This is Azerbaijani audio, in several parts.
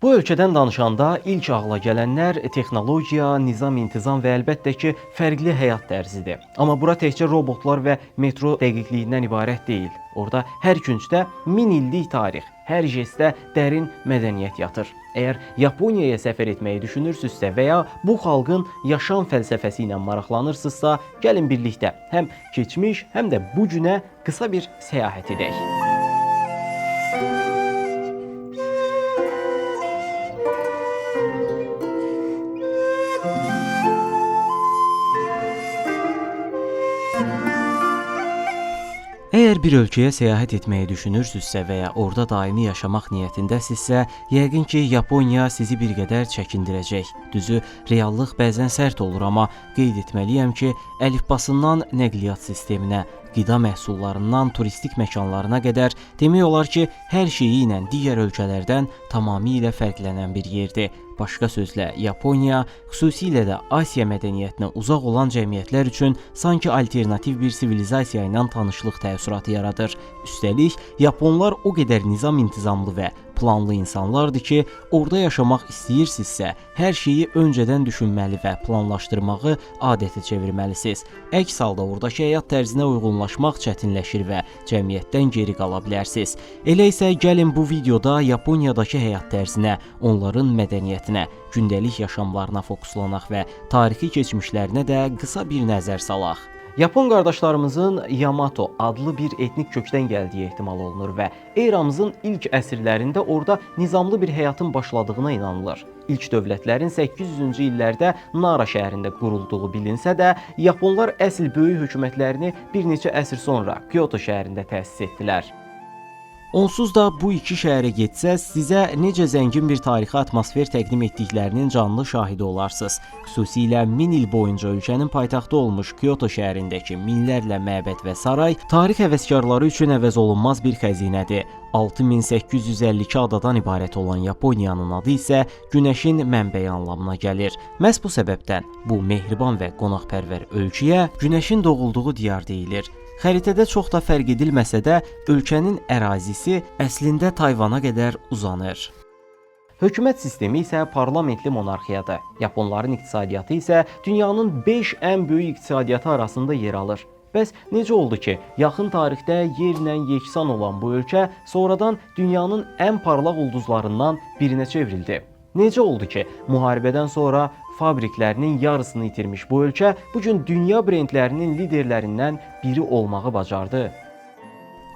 Bu ölkədən danışanda ilk ağla gələnlər texnologiya, nizam-intizam və əlbəttə ki, fərqli həyat tərzidir. Amma bura təkcə robotlar və metro dəqiqliyindən ibarət deyil. Orada hər küncdə 1000 illik tarix, hər jestdə dərin mədəniyyət yatır. Əgər Yaponiyaya səfər etməyi düşünürsünüzsə və ya bu xalqın yaşam fəlsəfəsi ilə maraqlanırsınızsa, gəlin birlikdə həm keçmiş, həm də bu günə qısa bir səyahət edək. Əgər bir ölkəyə səyahət etməyi düşünürsünüzsə və ya orada daimi yaşamaq niyyətindəsinizsə, yəqin ki, Yaponiya sizi bir qədər çəkindirəcək. Düzü, reallıq bəzən sərt olur, amma qeyd etməliyəm ki, əlifbasından nəqliyyat sisteminə, qida məhsullarından turistik məkanlarına qədər demək olar ki, hər şeyi ilə digər ölkələrdən tamamilə fərqlənən bir yerdir. Başqa sözlə, Yaponiya, xüsusilə də Asiya mədəniyyətinə uzaq olan cəmiyyətlər üçün sanki alternativ bir sivilizasiya ilə tanışlıq təəssüratı yaradır. Üstəlik, Yaponlar o qədər nizam-intizamlı və planlı insanlardır ki, orada yaşamaq istəyirsinizsə, hər şeyi öncədən düşünməli və planlaşdırmağı adətə çevirməlisiniz. Əks halda oradakı həyat tərzinə uyğunlaşmaq çətinləşir və cəmiyyətdən geri qala bilərsiniz. Elə isə gəlin bu videoda Yaponiyadakı həyat tərzinə, onların mədəniyyətinə, gündəlik yaşamlarına fokuslanaq və tarixi keçmişlərinə də qısa bir nəzər salaq. Yapon qardaşlarımızın Yamato adlı bir etnik kökdən gəldiyi ehtimal olunur və eramızın ilk əsrlərində orada nizamlı bir həyatın başladığına inanılır. İlk dövlətlərin 800-cü illərdə Nara şəhərində qurulduğu bilinsə də, Yaponlar əsl böyük hökumətlərini bir neçə əsr sonra Kyoto şəhərində təsis etdilər. Onsuz da bu iki şəhərə getsəz, sizə necə zəngin bir tarixi atmosfer təqdim etdiklərinin canlı şahidi olarsınız. Xüsusilə 1000 il boyunca ölkənin paytaxtı olmuş Kyoto şəhərindəki minlərlə məbəd və saray tarix həvəskarları üçün əvəzolunmaz bir xəzinədir. 6852 adadan ibarət olan Yaponiyanın adı isə günəşin mənbəyi anlamına gəlir. Məhz bu səbəbdən bu mehriban və qonaqpərvər ölkəyə günəşin doğulduğu diyar deyilir. Xəritədə çox da fərq edilməsə də, ölkənin ərazisi əslində Tayvana qədər uzanır. Hökumət sistemi isə parlamentli monarxiyadır. Yaponların iqtisadiyyatı isə dünyanın 5 ən böyük iqtisadiyyatı arasında yer alır. Bəs necə oldu ki, yaxın tarixdə yerlə yeksan olan bu ölkə sonradan dünyanın ən parlaq ulduzlarından birinə çevrildi? Necə oldu ki, müharibədən sonra fabriklərinin yarısını itirmiş bu ölkə bugün dünya brendlərinin liderlərindən biri olmağı bacardı?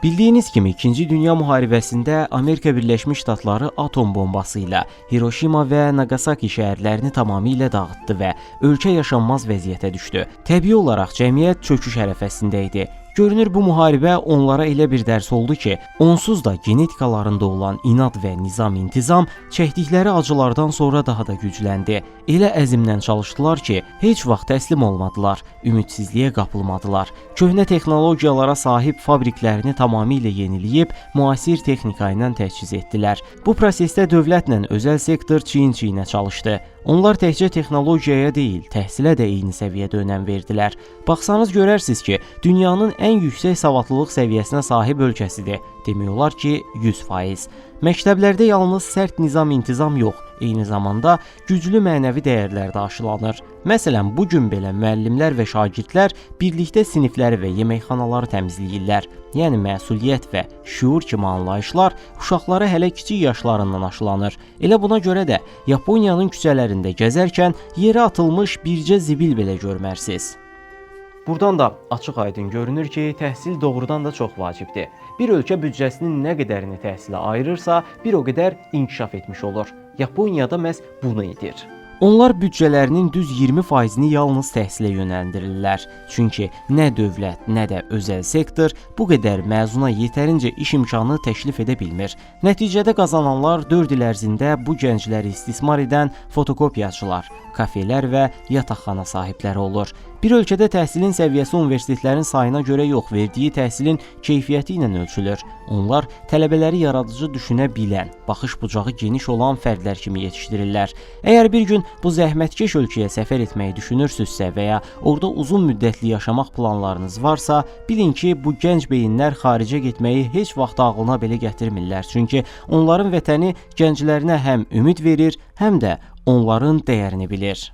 Bildiyiniz kimi, 2-ci Dünya müharibəsində Amerika Birləşmiş Ştatları atom bombası ilə Hiroşima və Nagasaki şəhərlərini tamamilə dağıtdı və ölkə yaşanmaz vəziyyətə düşdü. Təbii olaraq cəmiyyət çöküş ərəfəsində idi. Görünür, bu müharibə onlara elə bir dərs oldu ki, onsuz da genetikalarında olan inad və nizam-intizam çəkdikləri acılardan sonra daha da gücləndi. Elə əzmlə çalışdılar ki, heç vaxt təslim olmadılar, ümidsizliyə qapılmadılar. Köhnə texnologiyalara sahib fabriklərini tamamilə yeniləyib, müasir texnika ilə təchiz etdilər. Bu prosesdə dövlətlə özəl sektor çiyin-çiyinə çalışdı. Onlar təkcə texnologiyaya deyil, təhsilə də eyni səviyyədə önəm verdilər. Baxsanız görərsiniz ki, dünyanın ən yüksək savadlılıq səviyyəsinə sahib ölkəsidir. Demək olar ki, 100%. Məktəblərdə yalnız sərt nizam-intizam yox, eyni zamanda güclü mənəvi dəyərlər də aşılanır. Məsələn, bu gün belə müəllimlər və şagirdlər birlikdə sinifləri və yeməkxanaları təmizləyirlər. Yəni məsuliyyət və şüur kimi anlayışlar uşaqlara hələ kiçik yaşlarından aşılanır. Elə buna görə də Yaponiyanın küçələrində gəzərkən yerə atılmış bircə zibil belə görmərsiniz. Buradan da açıq-aydın görünür ki, təhsil doğrudan da çox vacibdir. Bir ölkə büdcəsinin nə qədərini təhsilə ayırırsa, bir o qədər inkişaf etmiş olur. Yaponiyada məhz bunu edir. Onlar büdcələrinin düz 20%-ni yalnız təhsilə yönəldirirlər. Çünki nə dövlət, nə də özəl sektor bu qədər məzuna yetərincə iş imkanı təklif edə bilmir. Nəticədə qazananlar 4 il ərzində bu gəncləri istismar edən fotokopiyaçılar, kafelər və yataqxana sahibləri olur. Bir ölkədə təhsilin səviyyəsi universitetlərin sayına görə yox, verdiyi təhsilin keyfiyyəti ilə ölçülür. Onlar tələbələri yaradıcı düşünə bilən, baxış bucağı geniş olan fərdlər kimi yetişdirirlər. Əgər bir gün bu zəhmətkeş ölkəyə səfər etməyi düşünürsünüzsə və ya orada uzun müddətli yaşamaq planlarınız varsa, bilin ki, bu gənc beyinlər xaricə getməyi heç vaxt ağlına belə gətirmirlər. Çünki onların vətəni gənclərinə həm ümid verir, həm də onların dəyərini bilir.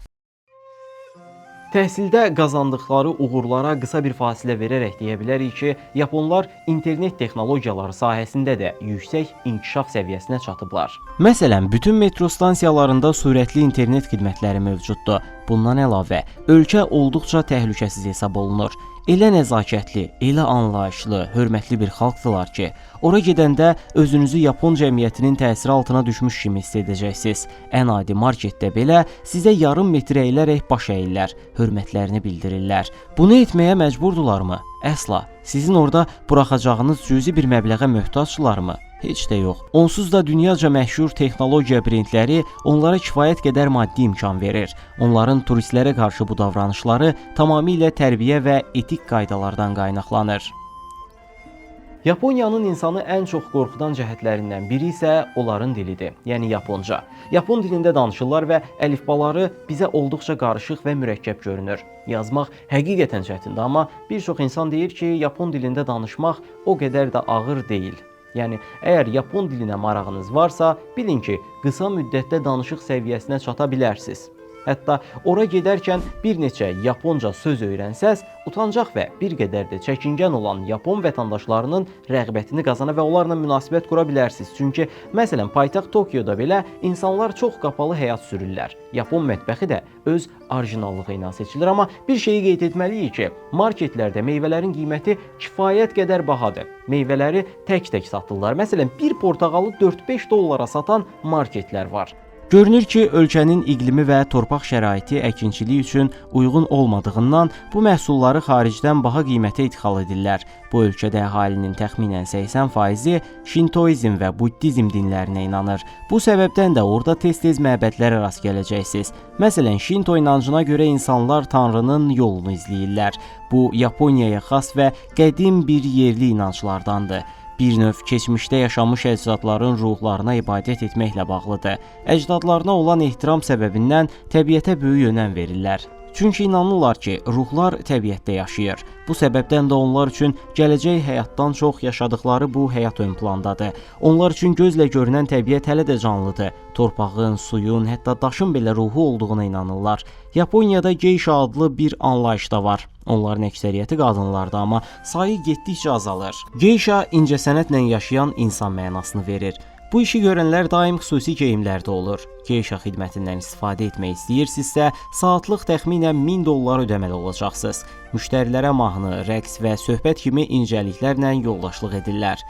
Təhsildə qazandıqları uğurlara qısa bir fasilə verərək deyə bilərik ki, Yaponlar internet texnologiyaları sahəsində də yüksək inkişaf səviyyəsinə çatıblar. Məsələn, bütün metro stansiyalarında sürətli internet xidmətləri mövcuddur. Bundan əlavə, ölkə olduqca təhlükəsiz hesab olunur. Elə nəzakətli, elə anlayışlı, hörmətli bir xalqdılar ki, ora gedəndə özünüzü Yapon cəmiyyətinin təsiri altına düşmüş kimi hiss edəcəksiniz. Ən adi marketdə belə sizə yarım metr əyilərək baş əyirlər, hörmətlərini bildirirlər. Bunu etməyə məcburdularmı? Əsla. Sizin orada buraxacağınız cüzi bir məbləğə möhtacdırlarmı? Heç də yox. Onsuz da dünyaca məşhur texnologiya brendləri onlara kifayət qədər maddi imkan verir. Onların turistlərə qarşı bu davranışları tamamilə tərbiyə və etik qaydalardan qaynaqlanır. Yaponiyanın insanı ən çox qorxudan cəhətlərindən biri isə onların dilidir, yəni Yaponca. Yapon dilində danışırlar və əlifbaları bizə olduqca qarışıq və mürəkkəb görünür. Yazmaq həqiqətən çətindir, amma bir çox insan deyir ki, Yapon dilində danışmaq o qədər də ağır deyil. Yəni, əgər Yapon dilinə marağınız varsa, bilin ki, qısa müddətdə danışıq səviyyəsinə çata bilərsiniz. Hətta ora gedərkən bir neçə Yaponca söz öyrənsəz, utancaq və bir qədər də çəkingən olan Yapon vətəndaşlarının rəğbətini qazana və onlarla münasibət qura bilərsiniz. Çünki, məsələn, paytaxt Tokyoda belə insanlar çox qapalı həyat sürürlər. Yapon mətbəxi də öz orijinallığı ilə seçilir, amma bir şeyi qeyd etməliyik ki, marketlərdə meyvələrin qiyməti kifayət qədər bahadır. Meyvələri tək-tək satırlar. Məsələn, bir portağalı 4-5 dollara satan marketlər var. Görünür ki, ölkənin iqlimi və torpaq şəraiti əkinçilik üçün uyğun olmadığından bu məhsulları xaricdən baha qiymətə idxal edirlər. Bu ölkədə əhalinin təxminən 80%-i Şintoizm və Buddizm dinlərinə inanır. Bu səbəbdən də orada tez-tez məbədlərə rast gələcəksiniz. Məsələn, Şinto inancına görə insanlar Tanrının yolunu izləyirlər. Bu, Yaponiyaya xas və qədim bir yerli inanclardandır. Bir növ keçmişdə yaşamış əcdadların ruhlarına ibadət etməklə bağlıdır. Əcdadlarına olan ehtiram səbəbindən təbiətə böyük önəm verirlər. Çünki inanırlar ki, ruhlar təbiətdə yaşayır. Bu səbəbdən də onlar üçün gələcək həyatdan çox yaşadıkları bu həyat ön plandadır. Onlar üçün gözlə görünən təbiət hələ də canlıdır. Torpağın, suyun, hətta daşın belə ruhu olduğuna inanırlar. Yaponiyada geisha adlı bir anlayış da var. Onların əksəriyyəti qadınlardır, amma sayı getdikcə azalır. Geisha incəsənətlə yaşayan insan mənasını verir. Bu işi görənlər daim xüsusi geyimlərdə olur. Geisha xidmətindən istifadə etmək istəyirsinizsə, saatlıq təxminən $1000 ödəməli olacaqsınız. Müştərilərə mahnı, rəqs və söhbət kimi incəliklərlə yoldaşlıq edirlər.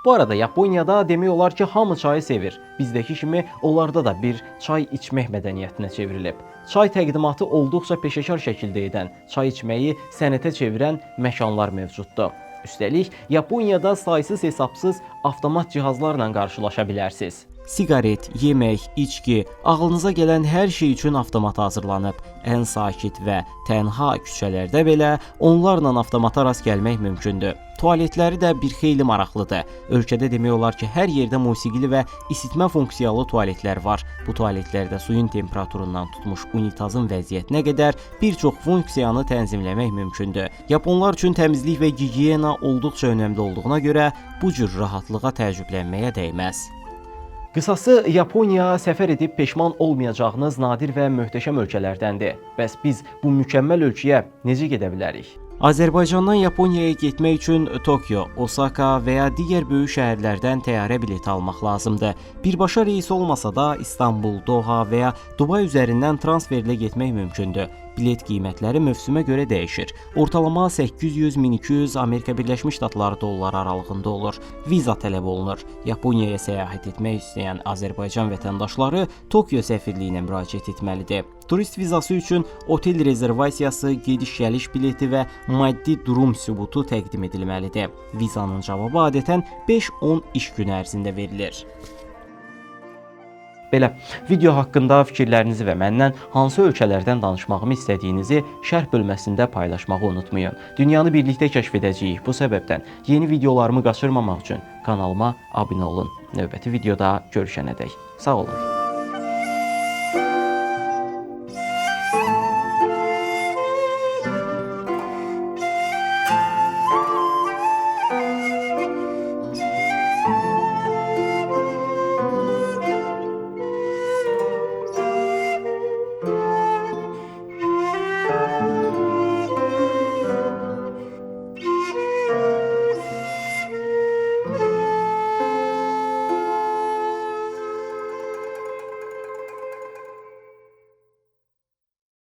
Bu arada Yaponiyada demək olar ki, hamı çayı sevir. Bizdəki kimi onlarda da bir çay içmək mədəniyyətinə çevrilib. Çay təqdimatı olduqca peşəkar şəkildə edən, çay içməyi sənətə çevirən məkanlar mövcuddur. Üstəlik, Yaponiyada saysız-hesabsız avtomat cihazlarla qarşılaşa bilərsiniz. Siqaret, yemək, içki, ağlınıza gələn hər şey üçün avtomat hazırlanıb. Ən sakit və tənha küçələrdə belə onlarla avtomata rast gəlmək mümkündür. Tualetləri də bir xeyli maraqlıdır. Ölkədə demək olar ki, hər yerdə musiqili və isitmə funksiyalı tualetlər var. Bu tualetlərdə suyun temperaturundan tutmuş unitazın vəziyyətinə qədər bir çox funksiyanı tənzimləmək mümkündür. Yaponlar üçün təmizlik və gigiyena olduqca önəmli olduğuna görə bu cür rahatlığa təəccüblənməyə dəyməz. Qısası, Yaponiya səfər edib peşman olmayacağınız nadir və möhtəşəm ölkələrdəndir. Bəs biz bu mükəmməl ölkəyə necə gedə bilərik? Azərbaycandan Yaponiyaya getmək üçün Tokyo, Osaka və ya digər böyük şəhərlərdən təyyarə bileti almaq lazımdır. Birbaşa reys olmasa da İstanbul, Doha və ya Dubay üzərindən transferlə getmək mümkündür. Bilet qiymətləri mövsümə görə dəyişir. Ortalama 800-1200 Amerika Birləşmiş Ştatları dolları aralığında olur. Viza tələb olunur. Yaponiyaya səyahət etmək istəyən Azərbaycan vətəndaşları Tokyo səfirliyinə müraciət etməlidir. Turist vizası üçün otel rezervasiyası, gediş-gəliş bileti və maddi durum sübutu təqdim edilməlidir. Vizanın cavabı adətən 5-10 iş günü ərzində verilir. Belə, video haqqında fikirlərinizi və məndən hansı ölkələrdən danışmağımı istədiyinizi şərh bölməsində paylaşmağı unutmayın. Dünyanı birlikdə kəşf edəcəyik. Bu səbəbdən yeni videolarımı qaçırmamaq üçün kanalıma abunə olun. Növbəti videoda görüşənədək. Sağ olun.